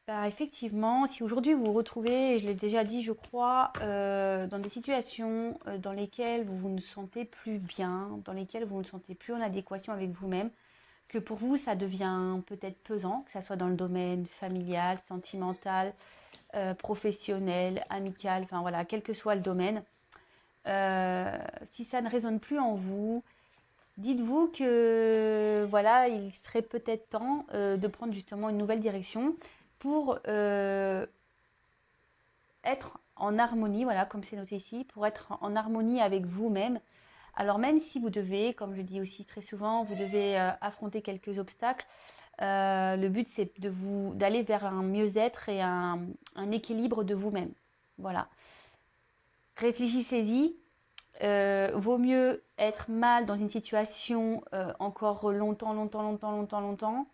Bah, effectivement, si aujourd'hui vous vous retrouvez, et je l'ai déjà dit, je crois, dans des situations dans lesquelles vous ne sentez plus bien, dans lesquelles vous ne sentez plus en adéquation avec vous-même, que pour vous ça devient peut-être pesant, que ça soit dans le domaine familial, sentimental, professionnel, amical, enfin voilà, quel que soit le domaine, si ça ne résonne plus en vous, dites-vous que voilà, il serait peut-être temps de prendre justement une nouvelle direction pour être en harmonie, voilà, comme c'est noté ici, pour être en harmonie avec vous-même. Alors même si vous devez, comme je dis aussi très souvent, vous devez affronter quelques obstacles, le but c'est de vous d'aller vers un mieux-être et un équilibre de vous-même. Voilà. Réfléchissez-y. Vaut mieux être mal dans une situation encore longtemps,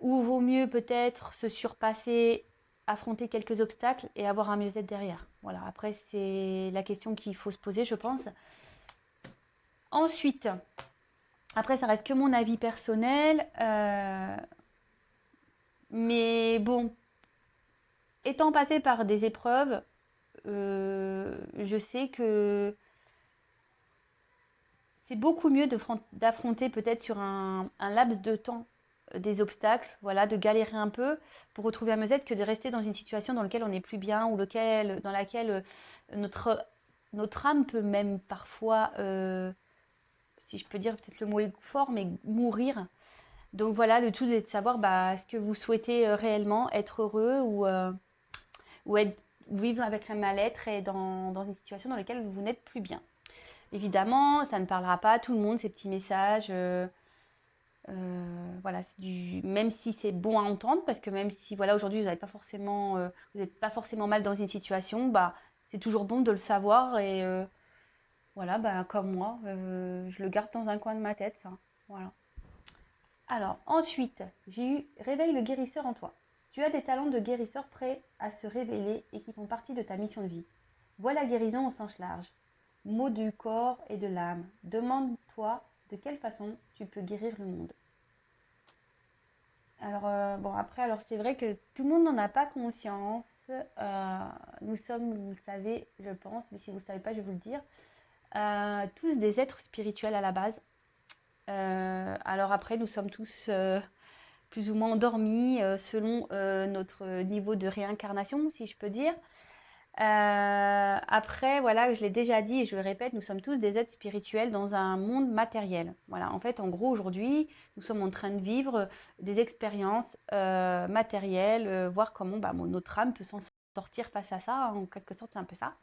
ou vaut mieux peut-être se surpasser, affronter quelques obstacles et avoir un mieux-être derrière. Voilà, après c'est la question qu'il faut se poser, je pense. Ensuite, après ça reste que mon avis personnel, mais bon, étant passé par des épreuves, je sais que c'est beaucoup mieux d'affronter peut-être sur un laps de temps des obstacles, voilà, de galérer un peu pour retrouver un mieux-être que de rester dans une situation dans laquelle on n'est plus bien ou dans laquelle notre âme peut même parfois, si je peux dire peut-être le mot est fort, mais mourir. Donc voilà, le tout est de savoir bah, est-ce que vous souhaitez réellement être heureux ou vivre avec un mal-être et dans une situation dans laquelle vous n'êtes plus bien. Évidemment, ça ne parlera pas à tout le monde, ces petits messages. Voilà, même si c'est bon à entendre, parce que même si voilà, aujourd'hui vous n'êtes pas forcément mal dans une situation, bah, c'est toujours bon de le savoir. Et voilà, bah, comme moi, je le garde dans un coin de ma tête, ça. Voilà. Alors, ensuite, j'ai eu réveille le guérisseur en toi. Tu as des talents de guérisseur prêts à se révéler et qui font partie de ta mission de vie. Vois la guérison au sens large. Mots du corps et de l'âme. Demande-toi de quelle façon tu peux guérir le monde. Alors, bon, après, alors c'est vrai que tout le monde n'en a pas conscience. Nous sommes, vous le savez, je pense, mais si vous ne le savez pas, je vais vous le dire, tous des êtres spirituels à la base. Alors après, nous sommes tous plus ou moins endormis selon notre niveau de réincarnation, si je peux dire. Après, voilà, je l'ai déjà dit et je le répète, nous sommes tous des êtres spirituels dans un monde matériel. Voilà, en fait, en gros, aujourd'hui, nous sommes en train de vivre des expériences matérielles, voir comment bah, notre âme peut s'en sortir face à ça. En quelque sorte, c'est un peu ça.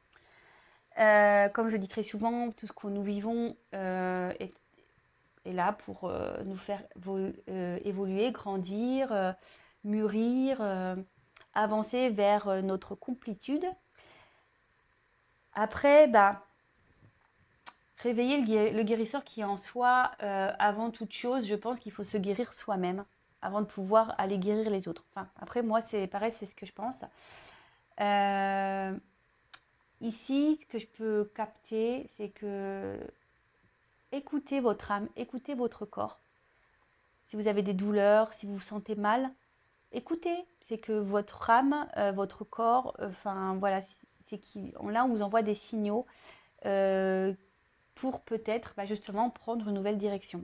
Comme je dis très souvent, tout ce que nous vivons est là pour nous faire évoluer, grandir, mûrir, avancer vers notre complétude. Après, bah, réveiller le guérisseur qui est en soi, avant toute chose, je pense qu'il faut se guérir soi-même avant de pouvoir aller guérir les autres. Enfin, après, moi, c'est pareil, c'est ce que je pense. Euh, Ici, ce que je peux capter, c'est que écoutez votre âme, écoutez votre corps. Si vous avez des douleurs, si vous vous sentez mal, écoutez. C'est que votre âme, votre corps, enfin voilà, c'est là on vous envoie des signaux euh, pour peut-être bah, justement prendre une nouvelle direction.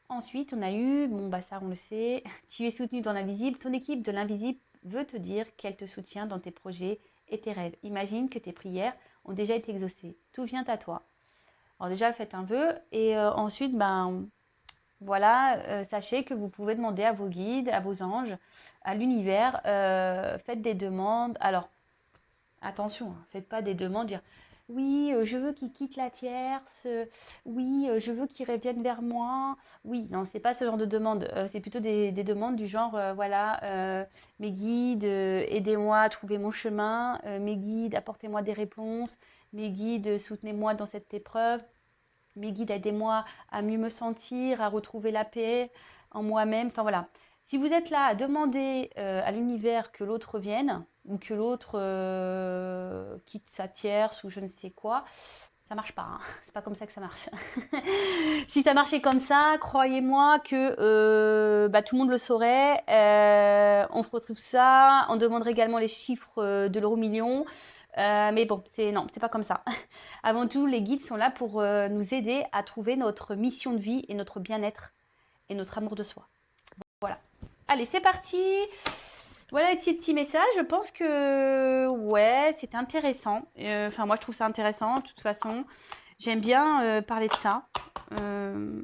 Ensuite, on a eu, bon bah ça on le sait, tu es soutenu dans l'invisible, ton équipe de l'invisible veut te dire qu'elle te soutient dans tes projets et tes rêves. Imagine que tes prières ont déjà été exaucées. Tout vient à toi. Alors déjà, faites un vœu et ensuite, ben voilà, sachez que vous pouvez demander à vos guides, à vos anges, à l'univers, faites des demandes. Alors, attention, hein, faites pas des demandes, dire oui, je veux qu'il quitte la tierce, oui, je veux qu'il revienne vers moi. Oui, non, c'est pas ce genre de demande. C'est plutôt des demandes du genre, voilà, mes guides, aidez-moi à trouver mon chemin. Mes guides, apportez-moi des réponses. Mes guides, soutenez-moi dans cette épreuve. Mes guides, aidez-moi à mieux me sentir, à retrouver la paix en moi-même. Enfin voilà. Si vous êtes là à demander à l'univers que l'autre revienne ou que l'autre quitte sa tierce ou je ne sais quoi, Ça marche pas, hein. C'est pas comme ça que ça marche. Si ça marchait comme ça, croyez-moi que tout le monde le saurait. On retrouve ça, on demanderait également les chiffres de l'euro million. Mais bon, non, c'est pas comme ça. Avant tout, les guides sont là pour nous aider à trouver notre mission de vie et notre bien-être et notre amour de soi. Voilà. Allez, c'est parti. Voilà les petits messages. Je pense que ouais, c'est intéressant. Enfin, moi, je trouve ça intéressant. De toute façon, j'aime bien parler de ça. Je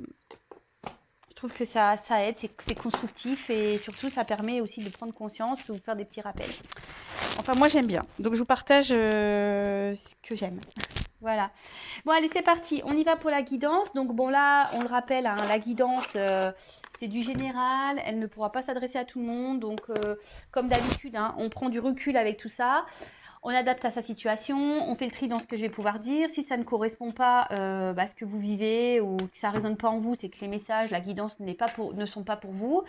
trouve que ça aide, c'est constructif et surtout, ça permet aussi de prendre conscience ou faire des petits rappels. Enfin, moi, j'aime bien. Donc, je vous partage ce que j'aime. Voilà. Bon, allez, c'est parti. On y va pour la guidance. Donc, bon, là, on le rappelle, hein, la guidance, c'est du général. Elle ne pourra pas s'adresser à tout le monde. Donc, comme d'habitude, hein, on prend du recul avec tout ça. On adapte à sa situation. On fait le tri dans ce que je vais pouvoir dire. Si ça ne correspond pas à ce que vous vivez ou que ça ne résonne pas en vous, c'est que les messages, la guidance ne sont pas pour vous.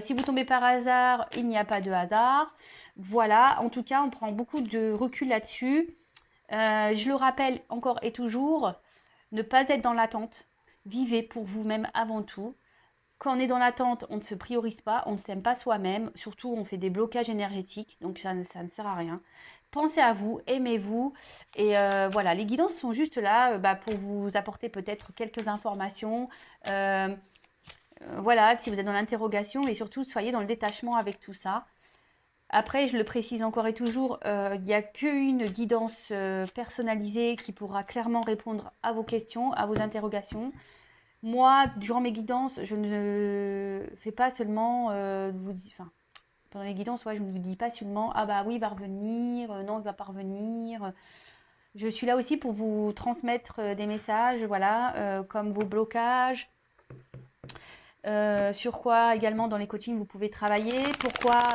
Si vous tombez par hasard, il n'y a pas de hasard. Voilà. En tout cas, on prend beaucoup de recul là-dessus. Je le rappelle encore et toujours, ne pas être dans l'attente. Vivez pour vous-même avant tout. Quand on est dans l'attente, on ne se priorise pas, on ne s'aime pas soi-même. Surtout, on fait des blocages énergétiques, donc ça ne sert à rien. Pensez à vous, aimez-vous. Et voilà, les guidances sont juste là pour vous apporter peut-être quelques informations. Voilà, si vous êtes dans l'interrogation, et surtout, soyez dans le détachement avec tout ça. Après, je le précise encore et toujours, il n'y a qu'une guidance personnalisée qui pourra clairement répondre à vos questions, à vos interrogations. Moi, durant mes guidances, je ne fais pas seulement pendant les guidances, ouais, je ne vous dis pas seulement ah bah oui, il va revenir, non, il va pas revenir. Je suis là aussi pour vous transmettre des messages, voilà, comme vos blocages, sur quoi également dans les coachings vous pouvez travailler, pourquoi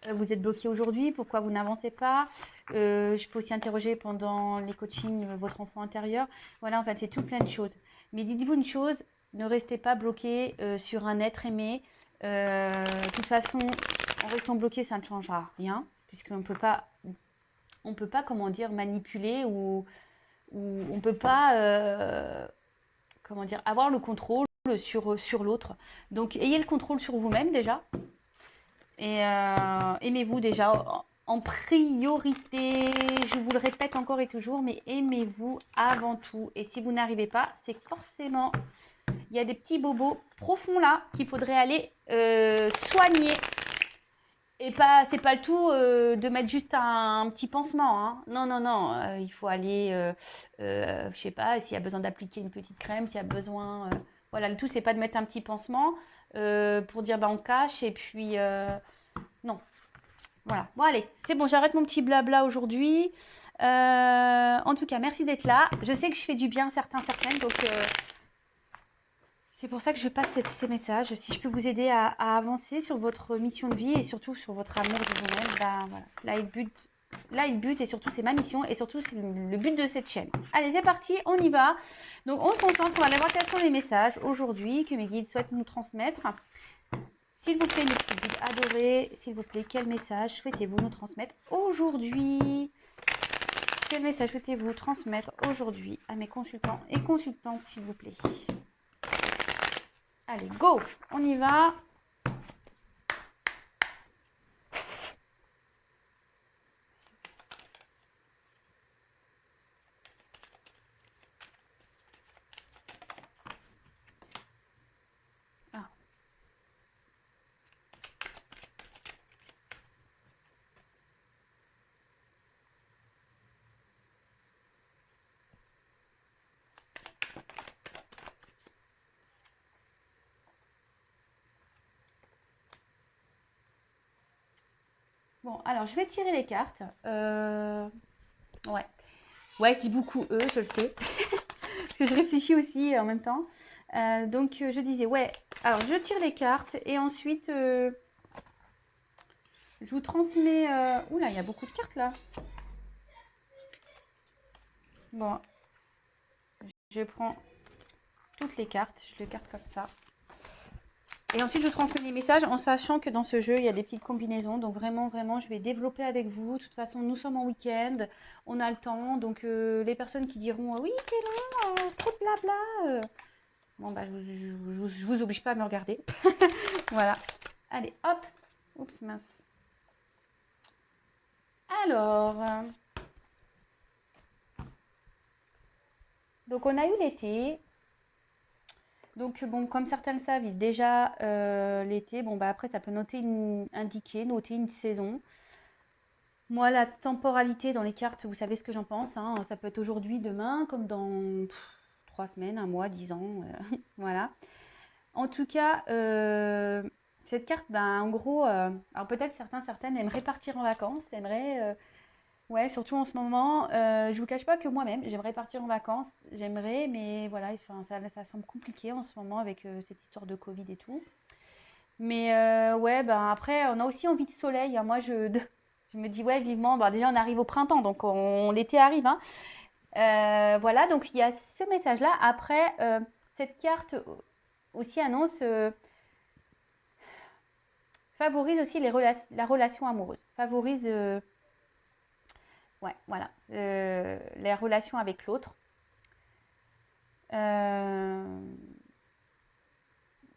vous êtes bloqué aujourd'hui, pourquoi vous n'avancez pas. Je peux aussi interroger pendant les coachings votre enfant intérieur. Voilà, en fait, c'est tout plein de choses. Mais dites-vous une chose, ne restez pas bloqué sur un être aimé. De toute façon, en restant bloqué, ça ne changera rien, puisqu'on ne peut pas, comment dire, manipuler ou on ne peut pas, comment dire, avoir le contrôle sur l'autre. Donc, ayez le contrôle sur vous-même déjà. Et aimez-vous déjà en priorité, je vous le répète encore et toujours, mais aimez-vous avant tout. Et si vous n'arrivez pas, c'est que forcément, il y a des petits bobos profonds là qu'il faudrait aller soigner. Et c'est pas le tout de mettre juste un petit pansement. Hein. Non, non, non. Il faut aller, je sais pas, s'il y a besoin d'appliquer une petite crème, s'il y a besoin. Voilà, le tout, c'est pas de mettre un petit pansement pour dire on cache et puis. Non. Voilà. Bon, allez, c'est bon, j'arrête mon petit blabla aujourd'hui. En tout cas, merci d'être là. Je sais que je fais du bien à certaines, donc c'est pour ça que je passe ces messages. Si je peux vous aider à avancer sur votre mission de vie et surtout sur votre amour de vous-même, voilà. Là, le but et surtout, c'est ma mission et surtout, c'est le but de cette chaîne. Allez, c'est parti, on y va. Donc, on se concentre, on va aller voir quels sont les messages aujourd'hui que mes guides souhaitent nous transmettre. S'il vous plaît, mes petits guides adorés, s'il vous plaît, quel message souhaitez-vous nous transmettre aujourd'hui? Quel message souhaitez-vous transmettre aujourd'hui à mes consultants et consultantes, s'il vous plaît? Allez, go! On y va. Ah. Bon, alors, je vais tirer les cartes. Ouais. Ouais, je dis beaucoup eux, je le sais. Parce que je réfléchis aussi en même temps. Donc, je disais, ouais. Alors, je tire les cartes et ensuite, je vous transmets... Oula, il y a beaucoup de cartes là. Bon. Je prends toutes les cartes. Je les carte comme ça. Et ensuite, je transmets les messages en sachant que dans ce jeu, il y a des petites combinaisons. Donc vraiment, vraiment, je vais développer avec vous. De toute façon, nous sommes en week-end, on a le temps. Donc les personnes qui diront oui, c'est long, trop de blabla. Bon, bah, je vous oblige pas à me regarder. Voilà. Allez, hop. Oups, mince. Alors, donc on a eu l'été. Donc bon, comme certains le savent, déjà l'été, bon bah après ça peut noter une saison. Moi, la temporalité dans les cartes, vous savez ce que j'en pense, hein. Ça peut être aujourd'hui, demain, comme dans 3 semaines, un mois, 10 ans, voilà. En tout cas, cette carte, ben, en gros, alors peut-être certaines aimeraient partir en vacances, ouais, surtout en ce moment. Je vous cache pas que moi-même, j'aimerais partir en vacances, j'aimerais, mais voilà, enfin, ça semble compliqué en ce moment avec cette histoire de Covid et tout. Mais ouais, ben après, on a aussi envie de soleil, hein. Moi, je me dis, ouais, vivement, bah, déjà, on arrive au printemps, donc l'été arrive, hein. Voilà, donc il y a ce message-là. Après, cette carte aussi annonce, favorise aussi la relation amoureuse. Favorise, ouais, voilà, les relations avec l'autre. Euh,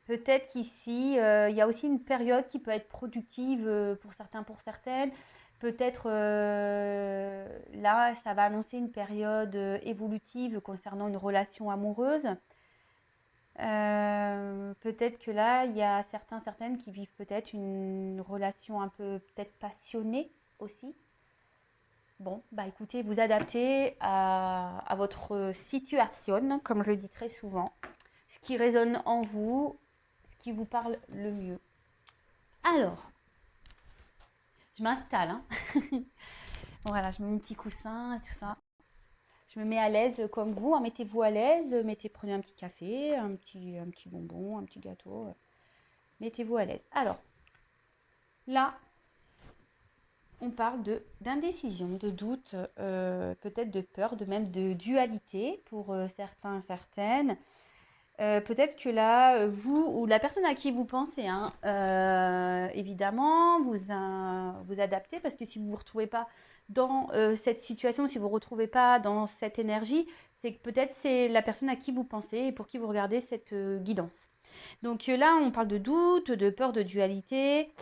Peut-être qu'ici, il y a aussi une période qui peut être productive pour certains, pour certaines. Peut-être là, ça va annoncer une période évolutive concernant une relation amoureuse. Peut-être que là, il y a certaines qui vivent peut-être une relation un peu peut-être passionnée aussi. Bon, bah écoutez, vous adaptez à votre situation, comme je le dis très souvent, ce qui résonne en vous, ce qui vous parle le mieux. Alors, je m'installe, hein. Voilà, je mets mon petit coussin et tout ça. Je me mets à l'aise comme vous, hein. Mettez-vous à l'aise, prenez un petit café, un petit bonbon, un petit gâteau. Mettez-vous à l'aise. Alors, là, on parle d'indécision, de doute, peut-être de peur, de même de dualité pour certains, certaines. Peut-être que là, vous ou la personne à qui vous pensez, hein, évidemment, vous adaptez parce que si vous ne vous retrouvez pas dans cette situation, si vous ne vous retrouvez pas dans cette énergie, c'est que peut-être c'est la personne à qui vous pensez et pour qui vous regardez cette guidance. Donc là, on parle de doute, de peur, de dualité.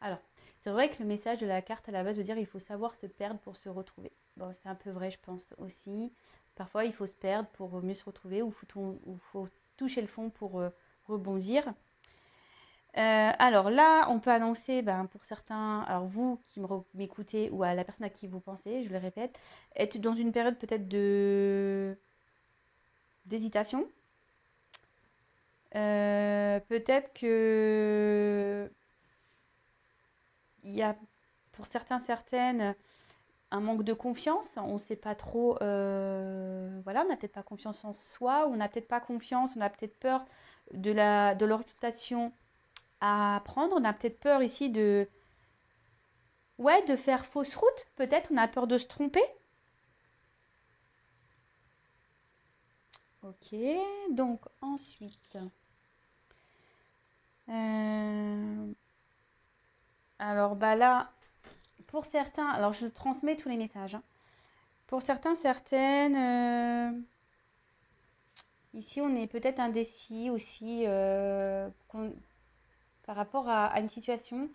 Alors, c'est vrai que le message de la carte à la base veut dire il faut savoir se perdre pour se retrouver. Bon, c'est un peu vrai, je pense aussi. Parfois, il faut se perdre pour mieux se retrouver ou faut toucher le fond pour rebondir. Alors là, on peut annoncer, ben, pour certains, alors vous qui m'écoutez ou à la personne à qui vous pensez, je le répète, être dans une période peut-être d'hésitation. Peut-être que il y a pour certains, certaines, un manque de confiance. On ne sait pas trop, voilà, on n'a peut-être pas confiance en soi, on n'a peut-être pas confiance, on a peut-être peur de l'orientation à prendre, on a peut-être peur ici ouais, de faire fausse route, peut-être, on a peur de se tromper. Ok, donc ensuite, alors bah là, pour certains, alors je transmets tous les messages, hein. Pour certains, certaines, ici on est peut-être indécis aussi par rapport à une situation,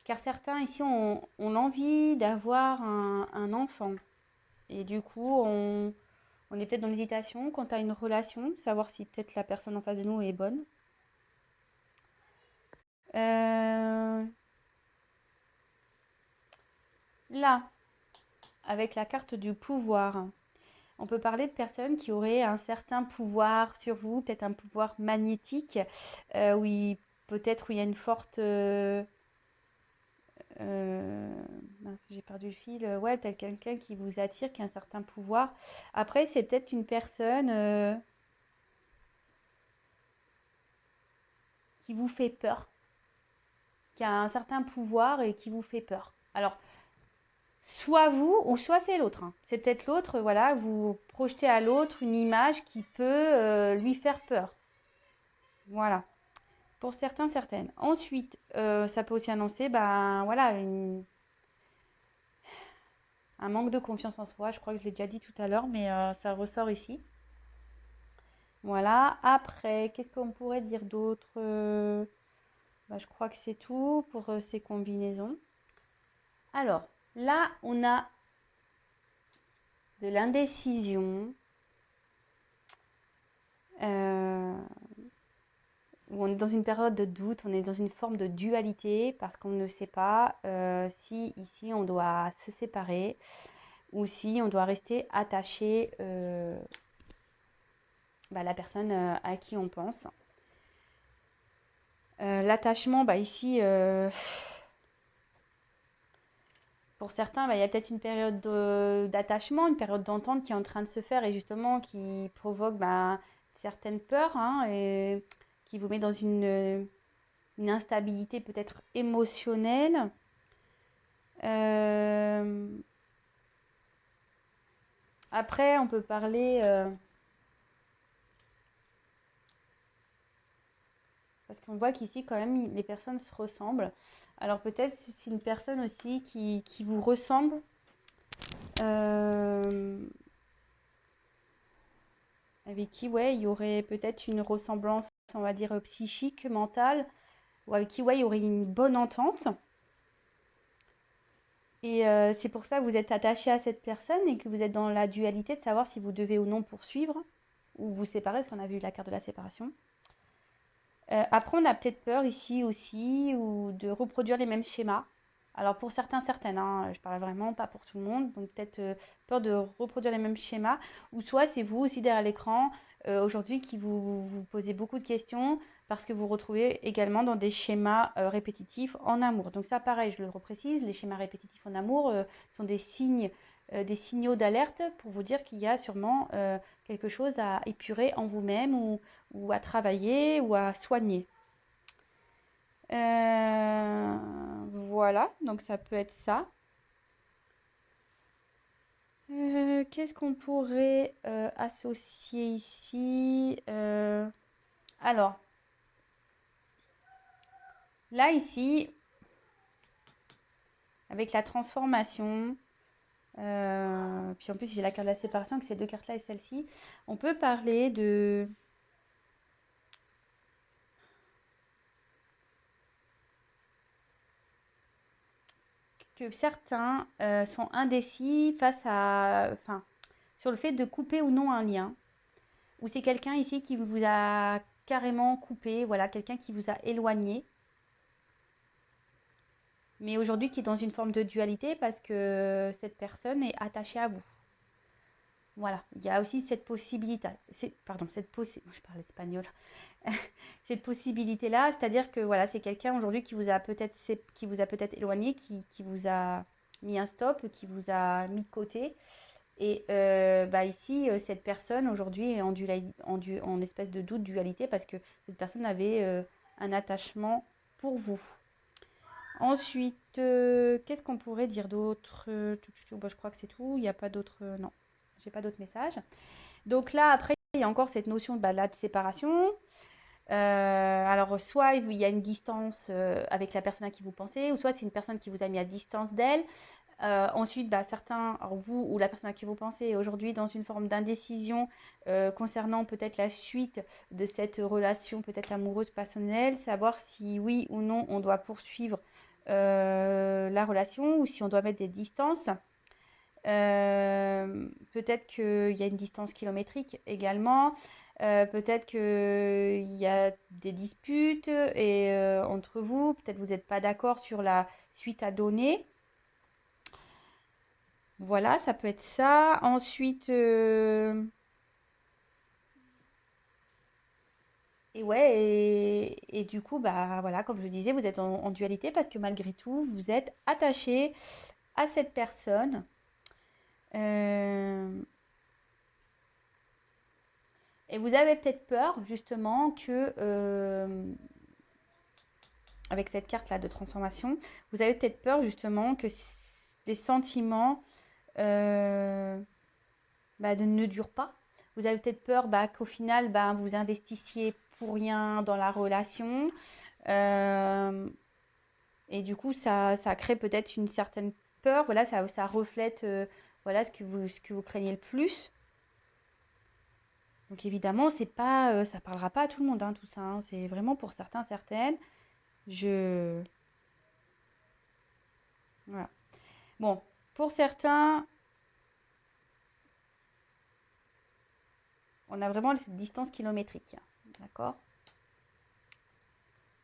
car certains ici ont l'envie d'avoir un enfant. Et du coup, on est peut-être dans l'hésitation quant à une relation, savoir si peut-être la personne en face de nous est bonne. Euh, Là, avec la carte du pouvoir, on peut parler de personnes qui auraient un certain pouvoir sur vous, peut-être un pouvoir magnétique, peut-être où il y a une forte... mince, j'ai perdu le fil. Ouais, peut-être quelqu'un qui vous attire, qui a un certain pouvoir. Après, c'est peut-être une personne qui vous fait peur, qui a un certain pouvoir et qui vous fait peur. Alors, soit vous ou soit c'est l'autre, hein. C'est peut-être l'autre, voilà, vous projetez à l'autre une image qui peut lui faire peur. Voilà, pour certains, certaines. Ensuite, ça peut aussi annoncer, ben voilà, un manque de confiance en soi. Je crois que je l'ai déjà dit tout à l'heure, mais ça ressort ici. Voilà. Après, qu'est-ce qu'on pourrait dire d'autre? Je crois que c'est tout pour ces combinaisons. Alors, là, on a de l'indécision. Où on est dans une période de doute, on est dans une forme de dualité parce qu'on ne sait pas si ici on doit se séparer ou si on doit rester attaché à la personne à qui on pense. L'attachement, ici, pour certains, il y a peut-être une période d'attachement, une période d'entente qui est en train de se faire et justement qui provoque certaines peurs, hein, et qui vous met dans une instabilité peut-être émotionnelle. Après, on peut parler, parce qu'on voit qu'ici, quand même, les personnes se ressemblent. Alors peut-être c'est une personne aussi qui vous ressemble. Avec qui, ouais, il y aurait peut-être une ressemblance, on va dire, psychique, mentale, ou avec qui, ouais, il y aurait une bonne entente. Et c'est pour ça que vous êtes attaché à cette personne et que vous êtes dans la dualité de savoir si vous devez ou non poursuivre ou vous séparer, parce qu'on a vu la carte de la séparation. Après, on a peut-être peur ici aussi ou de reproduire les mêmes schémas. Alors pour certains, certaines, hein, je parle vraiment pas pour tout le monde, donc peut-être peur de reproduire les mêmes schémas, ou soit c'est vous aussi derrière l'écran aujourd'hui qui vous posez beaucoup de questions parce que vous retrouvez également dans des schémas répétitifs en amour. Donc ça pareil, je le reprécise, les schémas répétitifs en amour sont des signes, des signaux d'alerte pour vous dire qu'il y a sûrement quelque chose à épurer en vous-même ou à travailler ou à soigner. Voilà, donc ça peut être ça. Qu'est-ce qu'on pourrait associer ici? Alors, là, ici, avec la transformation, puis en plus j'ai la carte de la séparation avec ces deux cartes-là et celle-ci, on peut parler de... que certains sont indécis face à... Enfin, sur le fait de couper ou non un lien. Ou c'est quelqu'un ici qui vous a carrément coupé, voilà, quelqu'un qui vous a éloigné. Mais aujourd'hui qui est dans une forme de dualité parce que cette personne est attachée à vous. Voilà, il y a aussi cette possibilité, je parle espagnol, cette possibilité-là, c'est-à-dire que voilà, c'est quelqu'un aujourd'hui qui vous a peut-être éloigné, qui vous a mis un stop, qui vous a mis de côté. Et ici, cette personne aujourd'hui est en espèce de doute, dualité, parce que cette personne avait un attachement pour vous. Ensuite, qu'est-ce qu'on pourrait dire d'autre? Je crois que c'est tout. Il n'y a pas d'autres... non, j'ai pas d'autres messages. Donc là, après, il y a encore cette notion de séparation. Alors, soit il y a une distance avec la personne à qui vous pensez, ou soit c'est une personne qui vous a mis à distance d'elle. Ensuite, certains, alors vous ou la personne à qui vous pensez, est aujourd'hui dans une forme d'indécision concernant peut-être la suite de cette relation peut-être amoureuse passionnelle, savoir si oui ou non on doit poursuivre la relation ou si on doit mettre des distances. Peut-être qu'il y a une distance kilométrique également. Peut-être qu'il y a des disputes et, entre vous. Peut-être vous n'êtes pas d'accord sur la suite à donner. Voilà, ça peut être ça. Ensuite, et ouais, et du coup, voilà, comme je disais, vous êtes en dualité parce que malgré tout, vous êtes attaché à cette personne. Et vous avez peut-être peur, justement, que, avec cette carte-là de transformation, vous avez peut-être peur, justement, que des sentiments ne durent pas. Vous avez peut-être peur qu'au final, vous investissiez pour rien dans la relation. Et du coup, ça crée peut-être une certaine peur. Voilà, ça reflète voilà, ce que vous craignez le plus. Donc évidemment, c'est pas, ça parlera pas à tout le monde, hein, tout ça, hein. C'est vraiment pour certains, certaines. Je... Voilà. Bon, pour certains, on a vraiment cette distance kilométrique. D'accord?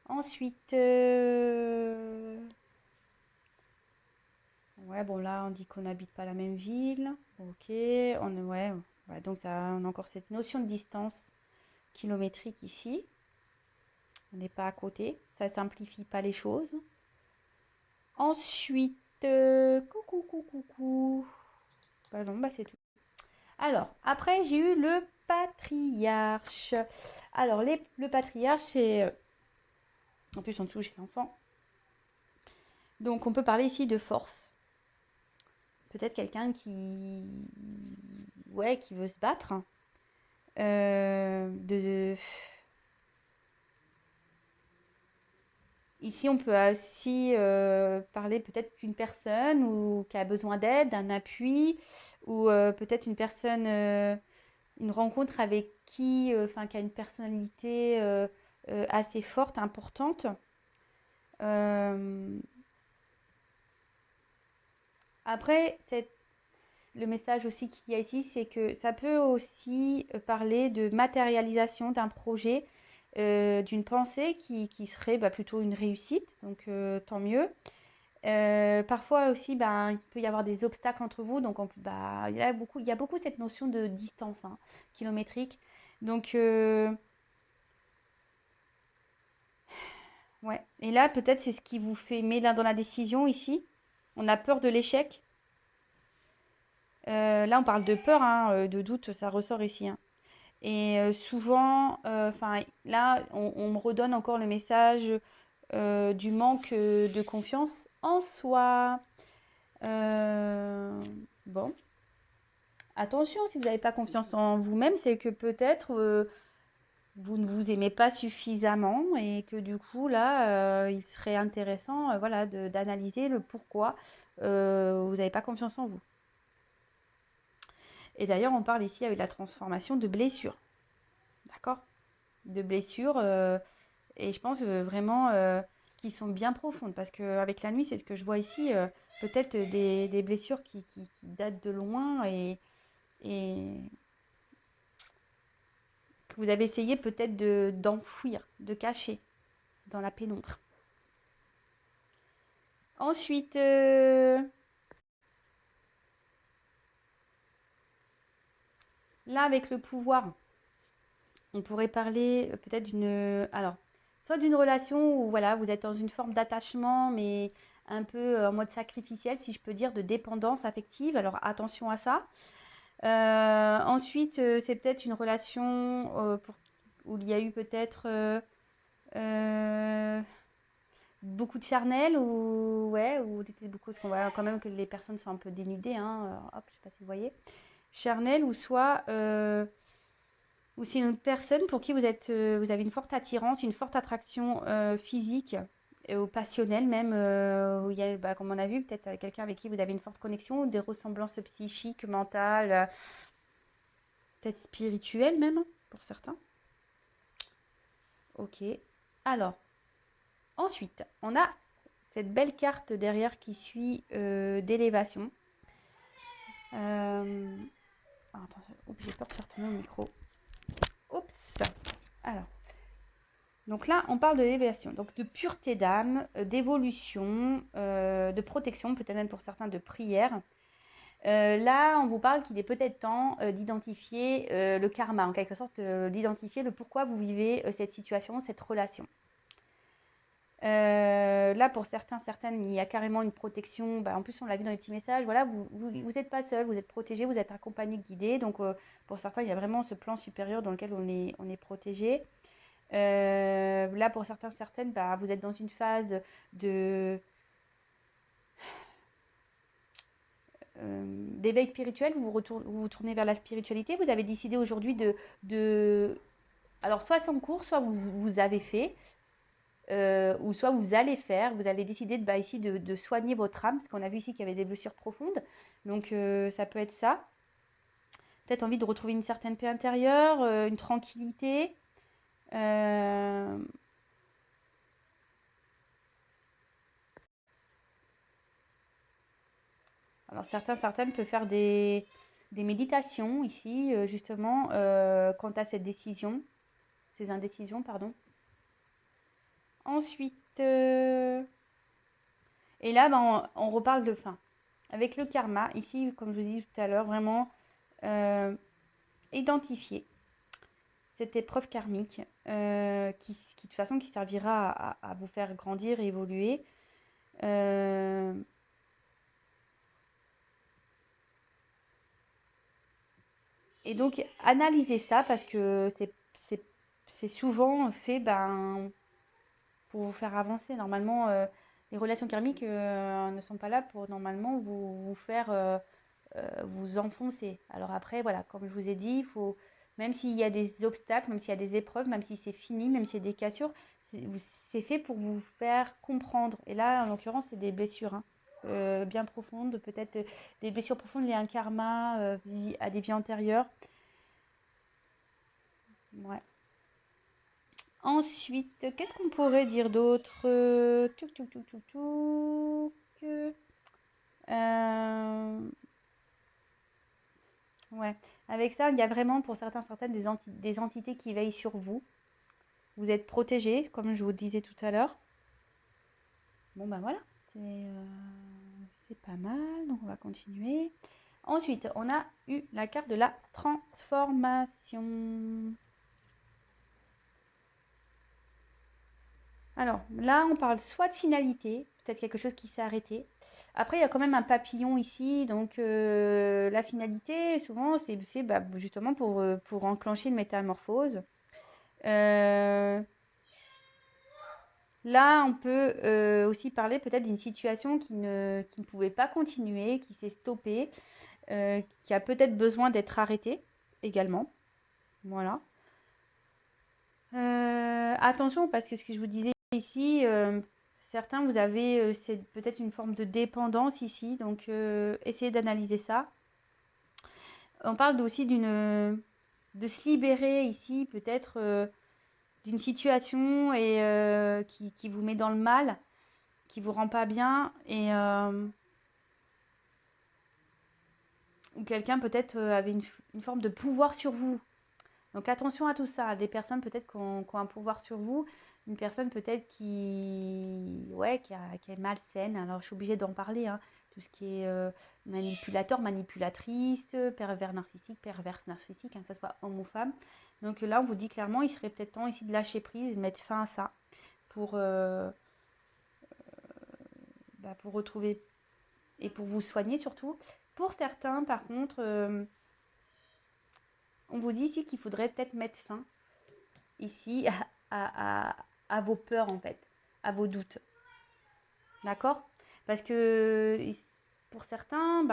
Ensuite, ouais, bon là, on dit qu'on n'habite pas la même ville. Ok, ouais, donc on a encore cette notion de distance kilométrique ici. On n'est pas à côté. Ça simplifie pas les choses. Ensuite, coucou. Non, c'est tout. Alors, après, j'ai eu le patriarche. Alors, le patriarche, c'est... En plus, en dessous, j'ai l'enfant. Donc, on peut parler ici de force. Peut-être quelqu'un qui veut se battre. Ici, on peut aussi parler peut-être d'une personne qui a besoin d'aide, d'un appui, ou peut-être une personne, une rencontre avec qui a une personnalité assez forte, importante. Après, le message aussi qu'il y a ici, c'est que ça peut aussi parler de matérialisation d'un projet, d'une pensée qui serait plutôt une réussite, donc tant mieux. Parfois aussi, il peut y avoir des obstacles entre vous, donc il y a beaucoup cette notion de distance kilométrique. Donc, ouais. Et là, peut-être c'est ce qui vous fait met là dans la décision ici. On a peur de l'échec. Là, on parle de peur, de doute, ça ressort ici, hein. Et souvent, là, on me redonne encore le message du manque de confiance en soi. Bon, attention, si vous n'avez pas confiance en vous-même, c'est que peut-être vous ne vous aimez pas suffisamment et que du coup, là, il serait intéressant voilà, d'analyser le pourquoi vous n'avez pas confiance en vous. Et d'ailleurs, on parle ici avec la transformation de blessures. D'accord? De blessures, et je pense vraiment qui sont bien profondes. Parce qu'avec la nuit, c'est ce que je vois ici, peut-être des blessures qui datent de loin et que vous avez essayé peut-être d'enfouir, de cacher dans la pénombre. Ensuite, là, avec le pouvoir, on pourrait parler peut-être soit d'une relation où voilà, vous êtes dans une forme d'attachement, mais un peu en mode sacrificiel, si je peux dire, de dépendance affective. Alors attention à ça. Ensuite, c'est peut-être une relation où il y a eu peut-être beaucoup de charnel ou ouais, ou c'était beaucoup, parce qu'on voit quand même que les personnes sont un peu dénudées, hein. Hop, je sais pas si vous voyez. Charnel ou soit ou c'est une personne pour qui vous avez une forte attirance, une forte attraction physique ou passionnelle même, où il y a, comme on a vu, peut-être quelqu'un avec qui vous avez une forte connexion, des ressemblances psychiques, mentales, peut-être spirituelles même, pour certains. Ok. Alors, ensuite, on a cette belle carte derrière qui suit d'élévation. Attends, j'ai peur de faire tomber mon micro. Oups. Alors, donc là, on parle de l'élévation, donc de pureté d'âme, d'évolution, de protection, peut-être même pour certains de prière. Là, on vous parle qu'il est peut-être temps d'identifier le karma, en quelque sorte, d'identifier le pourquoi vous vivez cette situation, cette relation. Là, pour certaines, il y a carrément une protection. En plus, on l'a vu dans les petits messages. Voilà, vous n'êtes pas seul, vous êtes protégé, vous êtes accompagné, guidé. Donc, pour certains, il y a vraiment ce plan supérieur dans lequel on est protégé. Là, pour certaines, vous êtes dans une phase de d'éveil spirituel, vous vous tournez vers la spiritualité, vous avez décidé aujourd'hui de... Alors, soit c'est en cours, soit vous avez fait, ou soit vous allez faire, vous avez décidé ici de soigner votre âme, parce qu'on a vu ici qu'il y avait des blessures profondes. Donc, ça peut être ça. Peut-être envie de retrouver une certaine paix intérieure, une tranquillité. Alors certaines peuvent faire des méditations ici, justement, quant à cette décision, ces indécisions, pardon. Ensuite, et là, on reparle de fin. Avec le karma, ici, comme je vous dis tout à l'heure, vraiment identifier cette épreuve karmique qui, de toute façon, qui servira à vous faire grandir et évoluer. Et donc, analysez ça parce que c'est souvent fait pour vous faire avancer. Normalement, les relations karmiques ne sont pas là pour normalement vous faire vous enfoncer. Alors après, voilà, comme je vous ai dit, il faut, même s'il y a des obstacles, même s'il y a des épreuves, même si c'est fini, même s'il y a des cassures, c'est fait pour vous faire comprendre. Et là, en l'occurrence, c'est des blessures bien profondes, peut-être des blessures profondes liées à un karma, à des vies antérieures. Ouais. Ensuite, qu'est-ce qu'on pourrait dire d'autre? Touc, touc, touc, touc, touc. Ouais. Avec ça, il y a vraiment pour certaines des entités qui veillent sur vous. Vous êtes protégés, comme je vous disais tout à l'heure. Bon, ben voilà, c'est pas mal. Donc, on va continuer. Ensuite, on a eu la carte de la transformation. Alors, là, on parle soit de finalité, peut-être quelque chose qui s'est arrêté. Après, il y a quand même un papillon ici, donc la finalité, souvent, c'est fait justement pour enclencher une métamorphose. Euh, Là, on peut aussi parler peut-être d'une situation qui ne pouvait pas continuer, qui s'est stoppée, qui a peut-être besoin d'être arrêtée également. Voilà. Attention, parce que ce que je vous disais ici, certains, vous avez c'est peut-être une forme de dépendance ici, donc essayez d'analyser ça. On parle aussi de se libérer ici, peut-être d'une situation et qui vous met dans le mal, qui vous rend pas bien, et ou quelqu'un peut-être avait une forme de pouvoir sur vous. Donc attention à tout ça, des personnes peut-être qui ont un pouvoir sur vous, une personne peut-être qui est malsaine. Alors je suis obligée d'en parler, hein. Tout ce qui est manipulateur, manipulatrice, perverse narcissique, hein, que ce soit homme ou femme. Donc là, on vous dit clairement, il serait peut-être temps ici de lâcher prise, de mettre fin à ça pour, pour retrouver et pour vous soigner surtout. Pour certains, par contre, on vous dit ici qu'il faudrait peut-être mettre fin ici à vos peurs en fait, à vos doutes. D'accord? Parce que pour certains,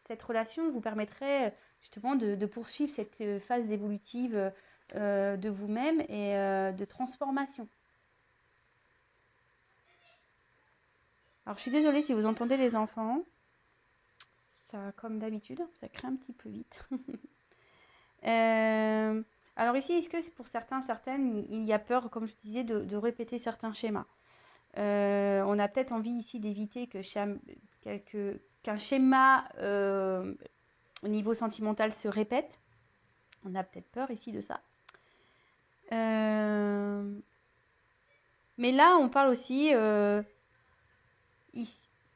cette relation vous permettrait justement de poursuivre cette phase évolutive de vous-même et de transformation. Alors je suis désolée si vous entendez les enfants. Ça, comme d'habitude, ça crée un petit peu vite. Alors ici, est-ce que pour certaines, il y a peur, comme je disais, de répéter certains schémas? On a peut-être envie ici d'éviter qu'un schéma au niveau sentimental se répète. On a peut-être peur ici de ça. Mais là, on parle aussi...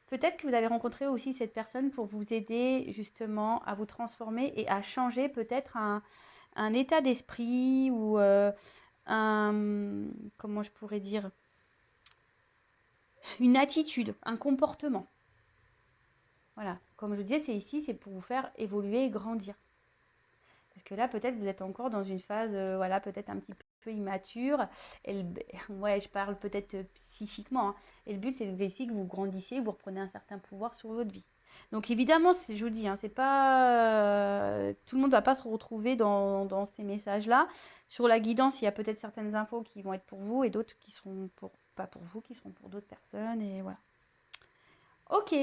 peut-être que vous avez rencontré aussi cette personne pour vous aider justement à vous transformer et à changer peut-être un état d'esprit ou comment je pourrais dire, une attitude, un comportement. Voilà, comme je disais, c'est pour vous faire évoluer et grandir. Parce que là, peut-être vous êtes encore dans une phase, voilà, peut-être un petit peu immature. Ouais, je parle peut-être psychiquement, hein. Et le but, c'est ici que vous grandissiez, que vous repreniez un certain pouvoir sur votre vie. Donc évidemment, je vous dis, hein, c'est pas tout le monde va pas se retrouver dans ces messages-là. Sur la guidance, il y a peut-être certaines infos qui vont être pour vous et d'autres qui seront pas pour vous, qui seront pour d'autres personnes et voilà. Ok,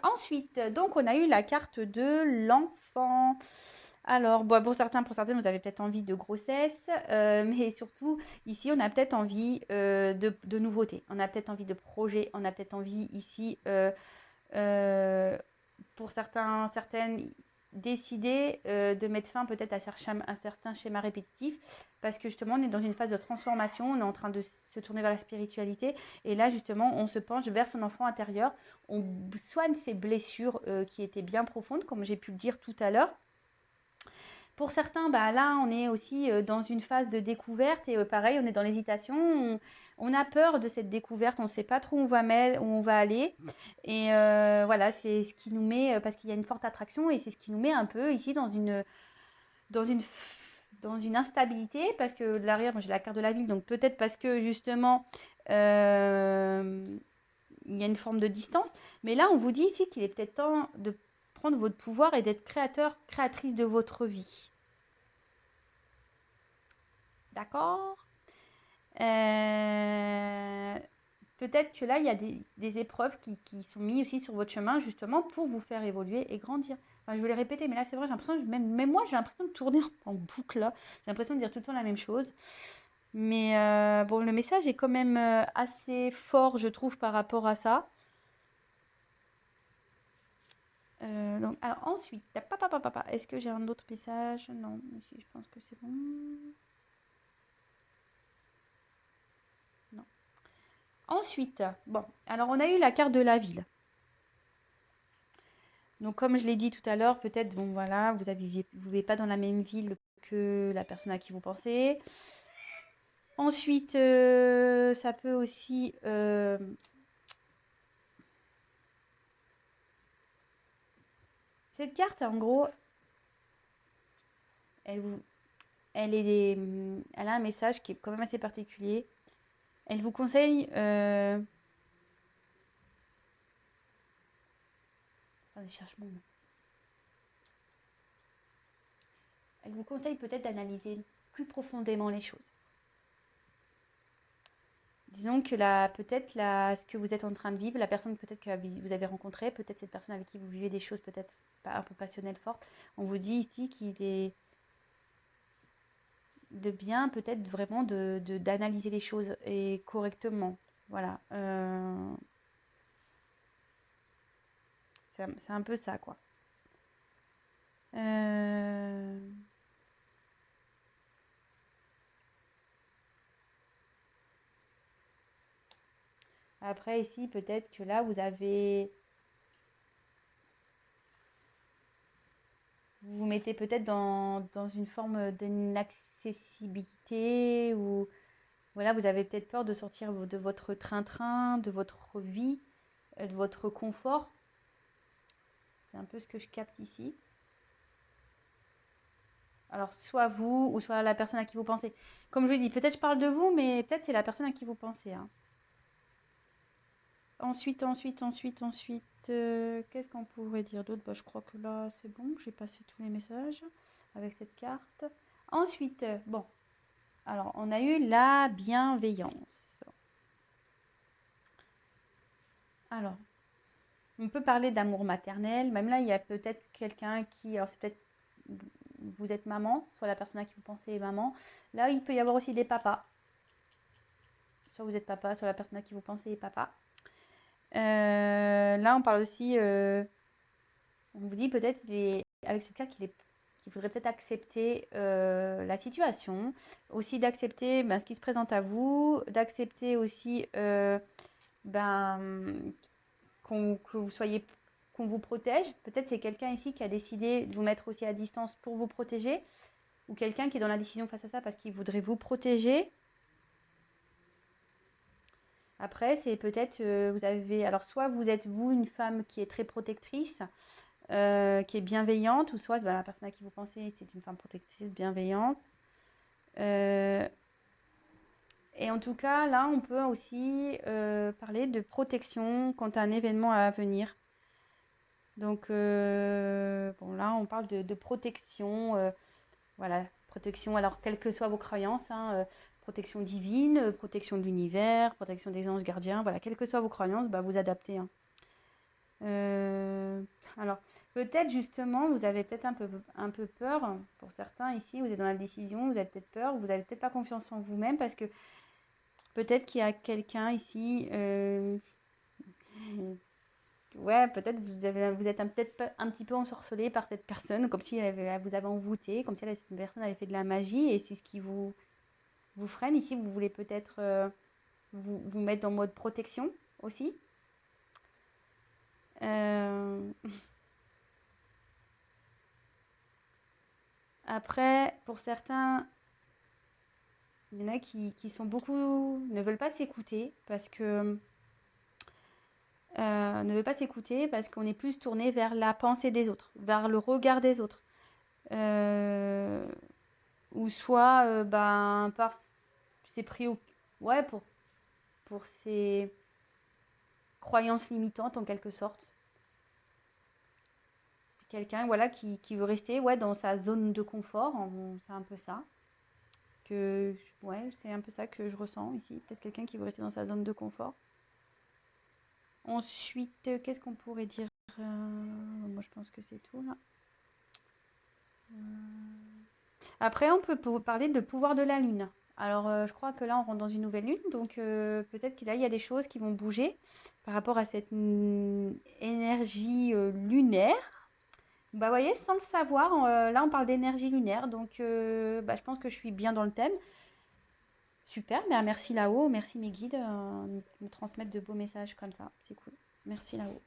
ensuite, donc on a eu la carte de l'enfant. Alors, bon, pour certaines, vous avez peut-être envie de grossesse, mais surtout, ici, on a peut-être envie de nouveautés, on a peut-être envie de projets, on a peut-être envie ici, pour certaines, décider de mettre fin peut-être à un certain schéma répétitif, parce que justement, on est dans une phase de transformation, on est en train de se tourner vers la spiritualité, et là, justement, on se penche vers son enfant intérieur, on soigne ses blessures qui étaient bien profondes, comme j'ai pu le dire tout à l'heure. Pour certains, bah, là, on est aussi dans une phase de découverte et pareil, on est dans l'hésitation. On a peur de cette découverte, on ne sait pas trop où on va aller. Et voilà, c'est ce qui nous met, parce qu'il y a une forte attraction et c'est ce qui nous met un peu ici dans une, dans une instabilité. Parce que l'arrière, moi j'ai la carte de la ville, donc peut-être parce que justement, il y a une forme de distance. Mais là, on vous dit ici qu'il est peut-être temps de prendre votre pouvoir et d'être créateur, créatrice de votre vie. D'accord. Peut-être que là, il y a des épreuves qui sont mises aussi sur votre chemin, justement, pour vous faire évoluer et grandir. Enfin, je vais les répéter, mais là, c'est vrai, j'ai l'impression, même moi, j'ai l'impression de tourner en boucle, là. J'ai l'impression de dire tout le temps la même chose. Mais bon, le message est quand même assez fort, je trouve, par rapport à ça. Donc, alors ensuite, est-ce que j'ai un autre message? Non, je pense que c'est bon. Non. Ensuite, bon, alors on a eu la carte de la ville. Donc comme je l'ai dit tout à l'heure, peut-être, bon voilà, vous vivez pas dans la même ville que la personne à qui vous pensez. Ensuite, ça peut aussi... cette carte, en gros, elle, vous, elle a un message qui est quand même assez particulier. Elle vous conseille... Attendez, je cherche mon mot. Elle vous conseille peut-être d'analyser plus profondément les choses. Disons que ce que vous êtes en train de vivre, la personne peut-être que vous avez rencontrée, peut-être cette personne avec qui vous vivez des choses peut-être pas un peu passionnelles, fortes, on vous dit ici qu'il est de bien peut-être vraiment d'analyser les choses et correctement. Voilà. C'est un peu ça, quoi. Après, ici, peut-être que là, vous vous mettez peut-être dans une forme d'inaccessibilité ou voilà, vous avez peut-être peur de sortir de votre train-train, de votre vie, de votre confort. C'est un peu ce que je capte ici. Alors, soit vous ou soit la personne à qui vous pensez. Comme je vous dis, peut-être je parle de vous, mais peut-être c'est la personne à qui vous pensez. Hein. Ensuite, qu'est-ce qu'on pourrait dire d'autre? Bah, je crois que là, c'est bon. J'ai passé tous les messages avec cette carte. Ensuite, bon, alors on a eu la bienveillance. Alors, on peut parler d'amour maternel. Même là, il y a peut-être quelqu'un qui... Alors, c'est peut-être... Vous êtes maman, soit la personne à qui vous pensez est maman. Là, il peut y avoir aussi des papas. Soit vous êtes papa, soit la personne à qui vous pensez est papa. Là, on parle aussi... on vous dit peut-être, avec cette carte, qu'il faudrait peut-être accepter la situation. Aussi d'accepter ce qui se présente à vous. D'accepter aussi... que vous soyez qu'on vous protège. Peut-être c'est quelqu'un ici qui a décidé de vous mettre aussi à distance pour vous protéger, ou quelqu'un qui est dans la décision face à ça parce qu'il voudrait vous protéger. Après, c'est peut-être vous avez alors soit vous êtes vous une femme qui est très protectrice, qui est bienveillante, ou soit la personne à qui vous pensez c'est une femme protectrice, bienveillante. Et en tout cas, là, on peut aussi parler de protection quant à un événement à venir. Donc, bon, là, on parle de protection. Voilà, protection, alors quelles que soient vos croyances, hein, protection divine, protection de l'univers, protection des anges gardiens, voilà, quelles que soient vos croyances, bah, vous adaptez, hein. Euh, alors, peut-être justement, vous avez peut-être un peu peur, pour certains ici, vous êtes dans la décision, vous avez peut-être peur, vous n'avez peut-être pas confiance en vous-même, parce que peut-être qu'il y a quelqu'un ici, ouais, peut-être vous êtes peut-être un petit peu ensorcelé par cette personne, comme si elle vous avait envoûté, comme si cette personne avait fait de la magie, et c'est ce qui vous freine. Ici, vous voulez peut-être vous mettre en mode protection aussi. Euh, Après, pour certains, il y en a qui sont beaucoup, ne veulent pas s'écouter parce que ne veulent pas s'écouter parce qu'on est plus tourné vers la pensée des autres, vers le regard des autres. Euh, ou soit ben, par ses ouais, pour ses croyances limitantes en quelque sorte. Quelqu'un voilà, qui veut rester ouais, dans sa zone de confort, c'est un peu ça. Ouais, c'est un peu ça que je ressens ici. Peut-être quelqu'un qui veut rester dans sa zone de confort. Ensuite, qu'est-ce qu'on pourrait dire moi, je pense que c'est tout là. Après, on peut parler de pouvoir de la Lune. Alors, je crois que là, on rentre dans une nouvelle lune, donc peut-être qu'il y a des choses qui vont bouger par rapport à cette énergie lunaire. Bah, vous voyez, sans le savoir, là, on parle d'énergie lunaire, donc bah, je pense que je suis bien dans le thème. Super, ben merci là-haut, merci mes guides, me transmettre de beaux messages comme ça, c'est cool. Merci là-haut.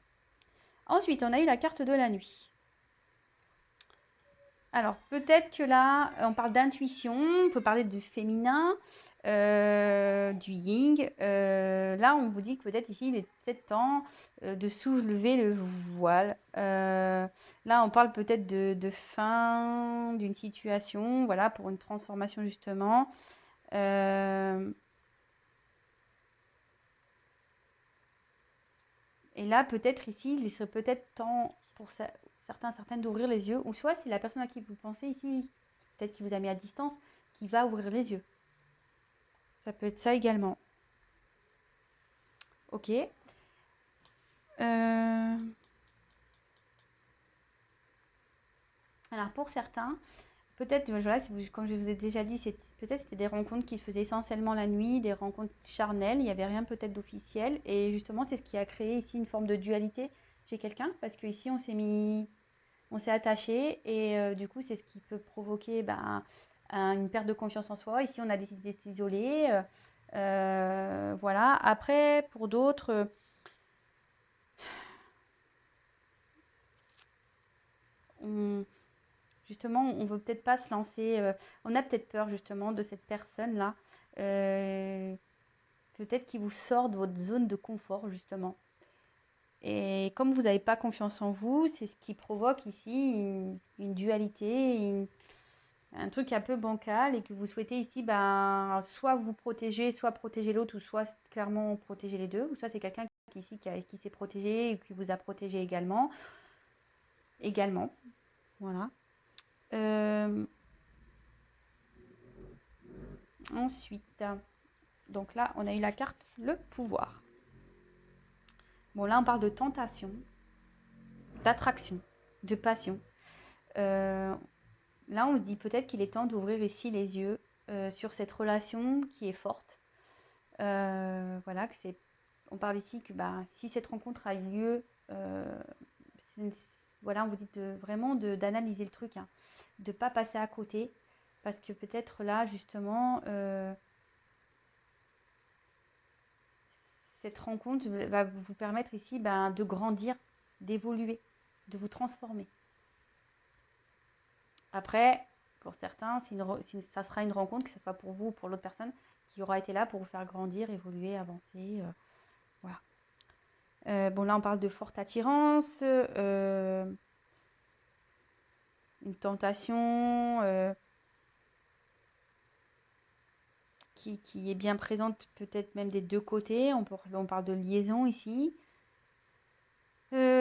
Ensuite, on a eu la carte de la nuit. Alors, peut-être que là, on parle d'intuition, on peut parler du féminin, du yin. Là, on vous dit que peut-être ici, il est peut-être temps de soulever le voile. Là, on parle peut-être de fin d'une situation, voilà, pour une transformation justement. Et là, peut-être ici, il serait peut-être temps pour certaines d'ouvrir les yeux. Ou soit c'est la personne à qui vous pensez ici, peut-être qui vous a mis à distance, qui va ouvrir les yeux. Ça peut être ça également. Ok. Alors pour certains, peut-être, voilà, comme je vous ai déjà dit, peut-être c'était des rencontres qui se faisaient essentiellement la nuit, des rencontres charnelles, il n'y avait rien peut-être d'officiel. Et justement, c'est ce qui a créé ici une forme de dualité chez quelqu'un, parce qu'ici, on s'est attaché et du coup, c'est ce qui peut provoquer une perte de confiance en soi. Ici, on a décidé de s'isoler. Voilà. Après, pour d'autres, justement, on veut peut-être pas se lancer. On a peut-être peur justement de cette personne-là. Peut-être qui vous sort de votre zone de confort justement. Et comme vous n'avez pas confiance en vous, c'est ce qui provoque ici une dualité, un truc un peu bancal et que vous souhaitez ici soit vous protéger, soit protéger l'autre, ou soit clairement protéger les deux, ou soit c'est quelqu'un ici qui s'est protégé et qui vous a protégé également. Voilà. Ensuite, donc là, on a eu la carte le pouvoir. Bon, là, on parle de tentation, d'attraction, de passion. Là, on se dit peut-être qu'il est temps d'ouvrir ici les yeux sur cette relation qui est forte. Voilà, on parle ici que si cette rencontre a eu lieu, voilà, on vous dit vraiment d'analyser le truc, hein, de ne pas passer à côté, parce que peut-être là, justement, cette rencontre va vous permettre ici de grandir, d'évoluer, de vous transformer. Après, pour certains, ça sera une rencontre, que ce soit pour vous ou pour l'autre personne, qui aura été là pour vous faire grandir, évoluer, avancer. Voilà. Bon, là, on parle de forte attirance, une tentation qui est bien présente, peut-être même des deux côtés. On parle de liaison ici.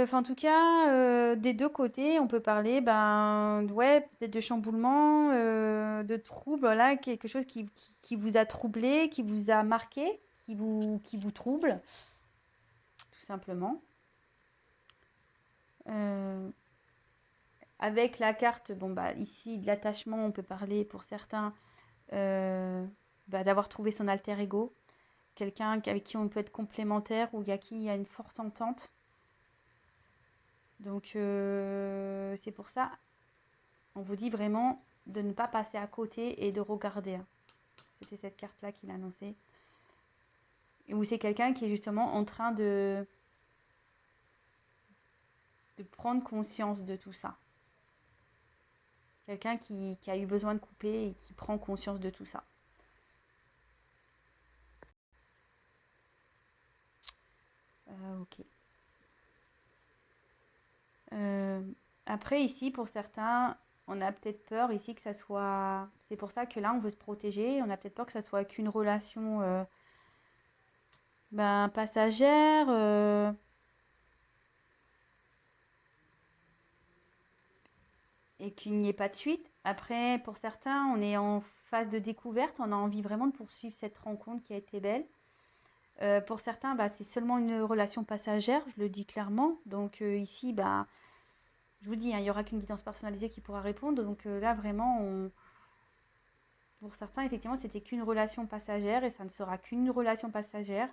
enfin, en tout cas, des deux côtés, on peut parler, ouais, peut-être de chamboulement, de trouble, voilà, quelque chose qui vous a troublé, qui vous a marqué, qui vous trouble, tout simplement. Euh, Avec la carte, bon, bah, ici, de l'attachement, on peut parler pour certains d'avoir trouvé son alter ego, quelqu'un avec qui on peut être complémentaire ou à qui il y a une forte entente. Donc, c'est pour ça, on vous dit vraiment de ne pas passer à côté et de regarder. C'était cette carte-là qu'il a annoncée. Ou c'est quelqu'un qui est justement en train de prendre conscience de tout ça. Quelqu'un qui a eu besoin de couper et qui prend conscience de tout ça. Ok. Après, ici, pour certains, on a peut-être peur ici que ça soit... C'est pour ça que là, on veut se protéger. On a peut-être peur que ça soit qu'une relation passagère. Et qu'il n'y ait pas de suite. Après, pour certains, on est en phase de découverte. On a envie vraiment de poursuivre cette rencontre qui a été belle. Pour certains, c'est seulement une relation passagère, je le dis clairement. Donc ici, je vous dis, il n'y aura qu'une guidance personnalisée qui pourra répondre. Donc là, vraiment, pour certains, effectivement, c'était qu'une relation passagère et ça ne sera qu'une relation passagère.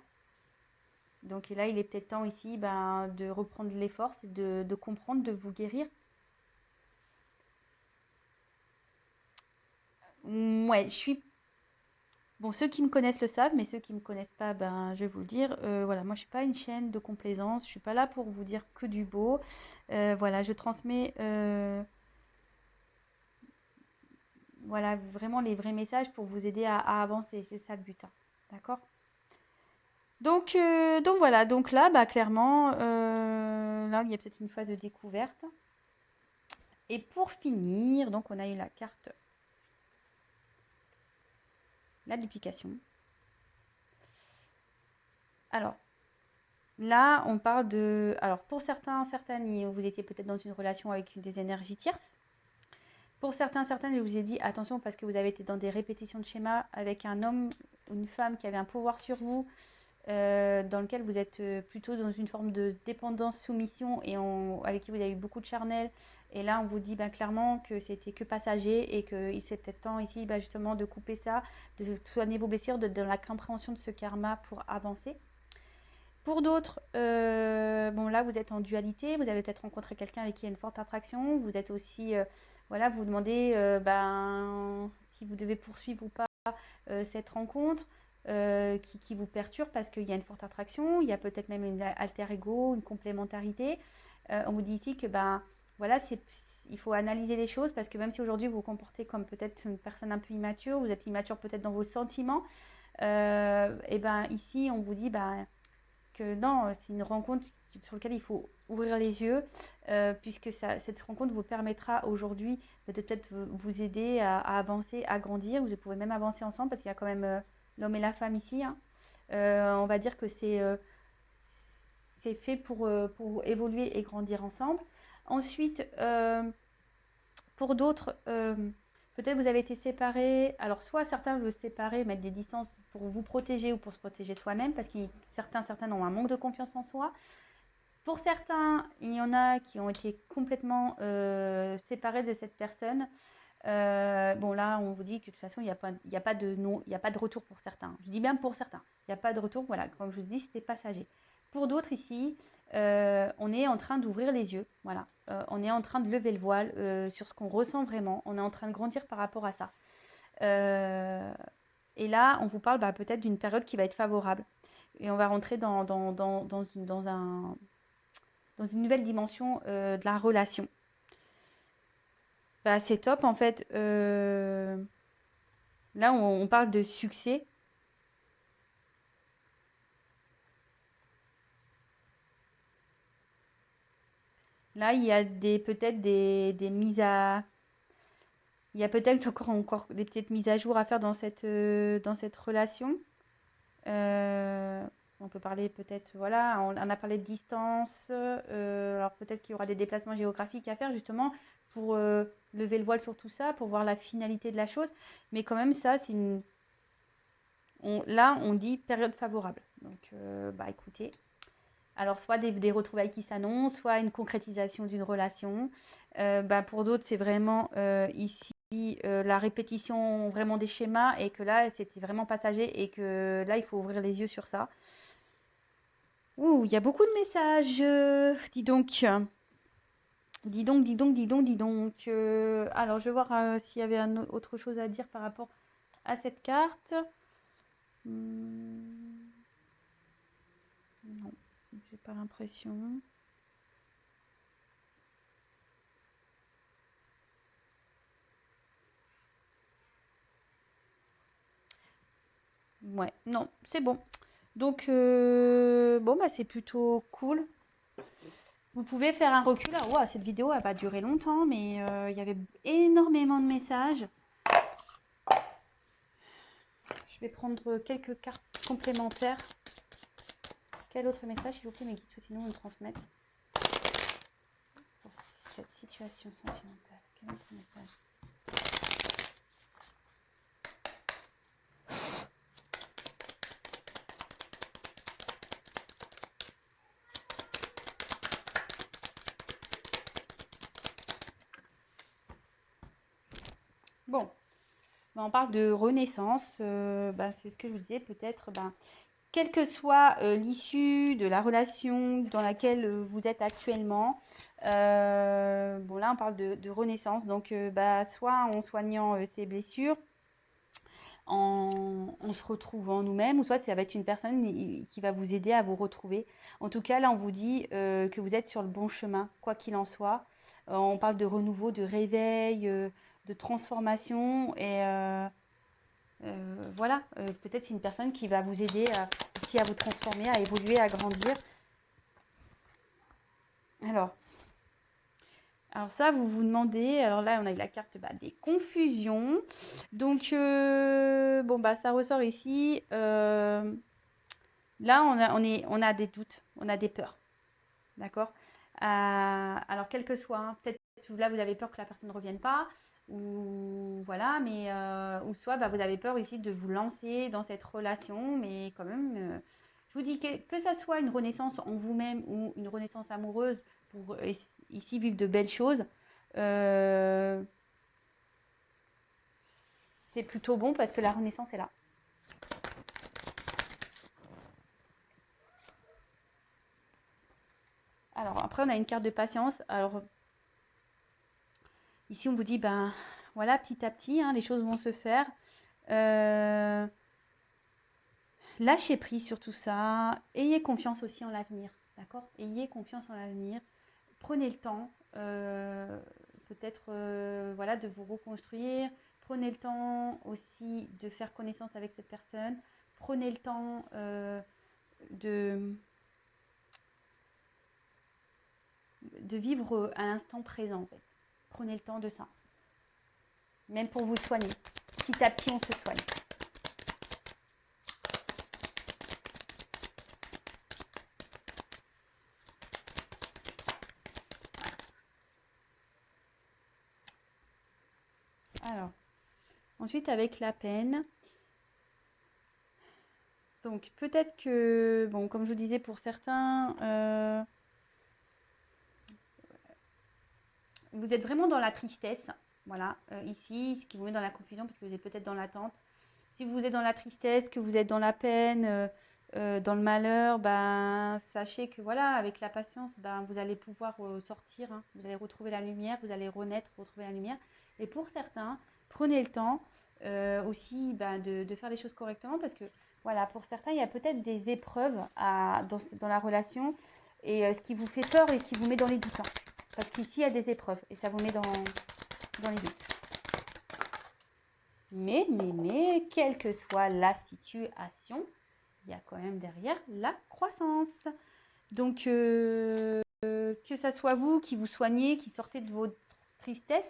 Donc là, il est peut-être temps ici de reprendre les forces et de comprendre, de vous guérir. Ouais, je suis... Bon, ceux qui me connaissent le savent, mais ceux qui ne me connaissent pas, je vais vous le dire. Voilà, moi, je ne suis pas une chaîne de complaisance. Je ne suis pas là pour vous dire que du beau. Voilà, je transmets voilà, vraiment les vrais messages pour vous aider à avancer. C'est ça le but. D'accord? Donc voilà, donc là, clairement, là, il y a peut-être une phase de découverte. Et pour finir, donc on a eu la carte, la duplication. Alors, là, on parle de... Alors, pour certains, certaines, vous étiez peut-être dans une relation avec des énergies tierces. Pour certains, certaines, je vous ai dit, attention, parce que vous avez été dans des répétitions de schémas avec un homme ou une femme qui avait un pouvoir sur vous, dans lequel vous êtes plutôt dans une forme de dépendance, soumission, et avec qui vous avez eu beaucoup de charnel. Et là, on vous dit clairement que c'était que passager et qu'il c'était temps ici justement de couper ça, de soigner vos blessures, dans la compréhension de ce karma pour avancer. Pour d'autres, bon là vous êtes en dualité, vous avez peut-être rencontré quelqu'un avec qui il y a une forte attraction, vous êtes aussi, voilà, vous vous demandez si vous devez poursuivre ou pas cette rencontre qui vous perturbe parce qu'il y a une forte attraction, il y a peut-être même une alter ego, une complémentarité. On vous dit ici que voilà, il faut analyser les choses parce que même si aujourd'hui vous vous comportez comme peut-être une personne un peu immature, vous êtes immature peut-être dans vos sentiments, et ici on vous dit que non, c'est une rencontre sur laquelle il faut ouvrir les yeux, puisque cette rencontre vous permettra aujourd'hui de peut-être vous aider à avancer, à grandir. Vous pouvez même avancer ensemble parce qu'il y a quand même l'homme et la femme ici. On va dire que c'est fait pour évoluer et grandir ensemble. Ensuite, pour d'autres, peut-être vous avez été séparés. Alors, soit certains veulent se séparer, mettre des distances pour vous protéger ou pour se protéger soi-même, parce que certains ont un manque de confiance en soi. Pour certains, il y en a qui ont été complètement séparés de cette personne. Bon, là, on vous dit que de toute façon, il n'y a pas de retour pour certains. Je dis bien pour certains. Il n'y a pas de retour. Voilà, comme je vous dis, c'était passager. Pour d'autres ici, on est en train d'ouvrir les yeux. Voilà, on est en train de lever le voile sur ce qu'on ressent vraiment. On est en train de grandir par rapport à ça. Et là, on vous parle peut-être d'une période qui va être favorable. Et on va rentrer dans une nouvelle dimension de la relation. C'est top en fait. Là, on parle de succès. Là, il y a peut-être des mises à... Il y a peut-être encore des petites mises à jour à faire dans cette relation. On peut parler peut-être, voilà, on a parlé de distance. Alors peut-être qu'il y aura des déplacements géographiques à faire justement pour lever le voile sur tout ça, pour voir la finalité de la chose. Mais quand même, ça, c'est une... là, on dit période favorable. Donc, bah écoutez, alors soit des retrouvailles qui s'annoncent, soit une concrétisation d'une relation. Bah, pour d'autres, c'est vraiment ici la répétition vraiment des schémas et que là, c'était vraiment passager et que là, il faut ouvrir les yeux sur ça. Ouh, il y a beaucoup de messages. Dis donc. Dis donc, dis donc, dis donc, dis donc. Alors, je vais voir s'il y avait autre chose à dire par rapport à cette carte. Non, j'ai pas l'impression. Ouais, non, c'est bon. Donc, bon, bah, c'est plutôt cool. Vous pouvez faire un recul. Alors, ouah, cette vidéo, elle va durer longtemps, mais il y avait énormément de messages. Je vais prendre quelques cartes complémentaires. Quel autre message, s'il vous plaît, mes guides soutenus me transmettent pour cette situation sentimentale? Quel autre message? Bon, ben, on parle de renaissance. Ben, c'est ce que je vous disais, peut-être, ben, quelle que soit l'issue de la relation dans laquelle vous êtes actuellement, bon là on parle de renaissance, donc bah, soit en soignant ses blessures, en se retrouvant nous-mêmes, ou soit ça va être une personne qui va vous aider à vous retrouver. En tout cas, là on vous dit que vous êtes sur le bon chemin, quoi qu'il en soit. On parle de renouveau, de réveil, de transformation et voilà, peut-être c'est une personne qui va vous aider aussi à vous transformer, à évoluer, à grandir. Alors, ça, vous vous demandez, alors là, on a eu la carte des confusions. Donc, bon, bah, ça ressort ici. Là, on a des doutes, on a des peurs. D'accord? Alors, quel que soit, hein, peut-être là, vous avez peur que la personne ne revienne pas. Ou voilà, mais ou soit bah, vous avez peur ici de vous lancer dans cette relation, mais quand même, je vous dis que ça soit une renaissance en vous-même ou une renaissance amoureuse pour ici vivre de belles choses, euh, c'est plutôt bon parce que la renaissance est là. Alors après, on a une carte de patience. Alors ici, on vous dit, ben voilà, petit à petit, hein, les choses vont se faire. Lâchez prise sur tout ça. Ayez confiance aussi en l'avenir. D'accord? Ayez confiance en l'avenir. Prenez le temps, peut-être voilà, de vous reconstruire. Prenez le temps aussi de faire connaissance avec cette personne. Prenez le temps de vivre à l'instant présent. En fait. Prenez le temps de ça. Même pour vous soigner. Petit à petit, on se soigne. Alors, ensuite avec la peine. Donc peut-être que, bon, comme je vous disais, pour certains, vous êtes vraiment dans la tristesse. Voilà, ici, ce qui vous met dans la confusion parce que vous êtes peut-être dans l'attente. Si vous êtes dans la tristesse, que vous êtes dans la peine, dans le malheur, ben, sachez que voilà, avec la patience, ben, vous allez pouvoir sortir, hein. Vous allez retrouver la lumière, vous allez renaître, retrouver la lumière. Et pour certains, prenez le temps aussi ben, de faire les choses correctement parce que voilà, pour certains, il y a peut-être des épreuves dans la relation et ce qui vous fait peur et qui vous met dans les doutes. Hein. Parce qu'ici, il y a des épreuves et ça vous met dans les doutes. Mais, quelle que soit la situation, il y a quand même derrière la croissance. Donc, que ça soit vous qui vous soignez, qui sortez de votre tristesse,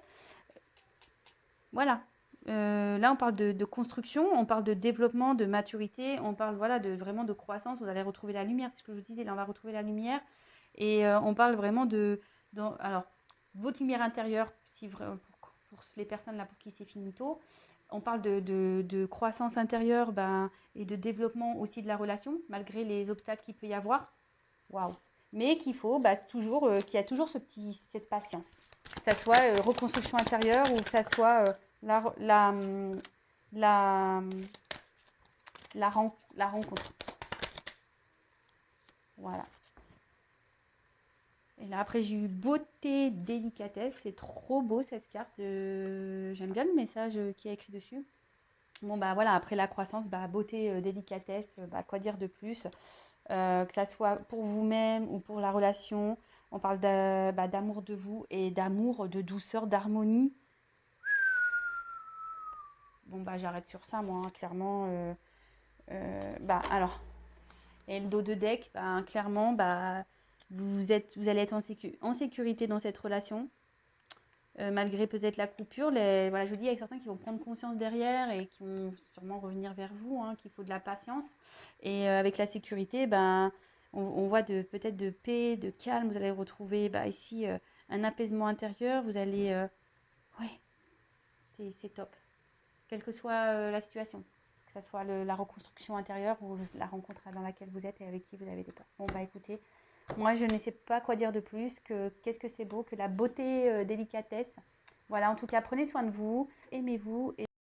voilà. Là, on parle de construction, on parle de développement, de maturité, on parle voilà, vraiment de croissance. Vous allez retrouver la lumière, c'est ce que je vous disais, là, on va retrouver la lumière. Et on parle vraiment alors, votre lumière intérieure, pour les personnes là pour qui c'est finito. On parle de croissance intérieure et de développement aussi de la relation, malgré les obstacles qu'il peut y avoir. Waouh! Mais qu'il faut toujours, qu'il y a toujours cette patience. Que ça soit reconstruction intérieure ou que ça soit la, la, la, la rencontre. Voilà. Et là, après, j'ai eu beauté, délicatesse. C'est trop beau cette carte. J'aime bien le message qui est écrit dessus. Bon, voilà, après la croissance, beauté, délicatesse, quoi dire de plus que ça soit pour vous-même ou pour la relation. On parle d'amour de vous et d'amour, de douceur, d'harmonie. Bon, j'arrête sur ça, moi, hein, clairement. Alors, et le dos de deck, clairement, vous allez être en sécurité dans cette relation. Malgré peut-être la coupure, voilà, je vous dis, il y a certains qui vont prendre conscience derrière et qui vont sûrement revenir vers vous, hein, qu'il faut de la patience. Et avec la sécurité, on voit peut-être de paix, de calme. Vous allez retrouver ici un apaisement intérieur. Vous allez... ouais, c'est top. Quelle que soit la situation. Que ce soit la reconstruction intérieure ou la rencontre dans laquelle vous êtes et avec qui vous avez des peurs. Bon, écoutez, moi, je ne sais pas quoi dire de plus que qu'est-ce que c'est beau, que la beauté, délicatesse. Voilà, en tout cas, prenez soin de vous, aimez-vous.